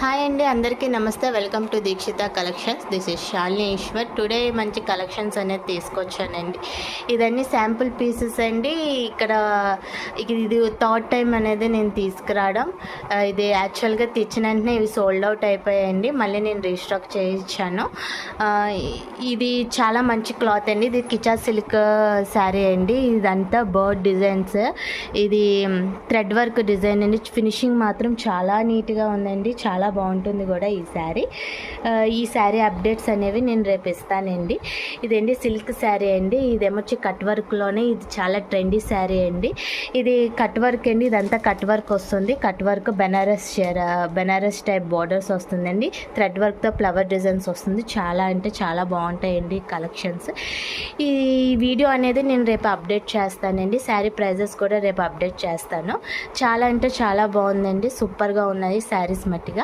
Hi అండి, అందరికీ నమస్తే. Welcome to Dikshita collections. This is Shalini Eshwar. Today మంచి కలెక్షన్స్ అనేది తీసుకొచ్చానండి. ఇదన్నీ శాంపుల్ పీసెస్ అండి. ఇది థర్డ్ టైం అనేది నేను తీసుకురావడం. ఇది యాక్చువల్గా తెచ్చిన వెంటనే ఇవి సోల్డ్ అవుట్ అయిపోయాయండి. మళ్ళీ నేను రీస్టాక్ చేయించాను. ఇది చాలా మంచి క్లాత్ అండి. ఇది కిచా సిల్క్ శారీ అండి. ఇదంతా బర్డ్ డిజైన్స్. ఇది థ్రెడ్ వర్క్ డిజైన్ అండి. ఫినిషింగ్ మాత్రం చాలా నీట్గా ఉందండి. చాలా బాగుంటుంది కూడా ఈ శారీ అప్డేట్స్ అనేవి నేను రేపు ఇస్తానండి. ఇదేంటి సిల్క్ శారీ అండి. ఇదేమొచ్చి కట్ వర్క్లోనే ఇది చాలా ట్రెండీ శారీ అండి. ఇది కట్ వర్క్ అండి. ఇదంతా కట్ వర్క్ వస్తుంది. Cut work Banaras type borders వస్తుందండి. థ్రెడ్ వర్క్తో ఫ్లవర్ డిజైన్స్ వస్తుంది. చాలా అంటే చాలా బాగుంటాయండి కలెక్షన్స్. ఈ వీడియో అనేది నేను రేపు అప్డేట్ చేస్తానండి. శారీ ప్రైజెస్ కూడా రేపు అప్డేట్ చేస్తాను. చాలా అంటే చాలా బాగుందండి. సూపర్గా ఉన్నాయి శారీస్ మట్టిగా.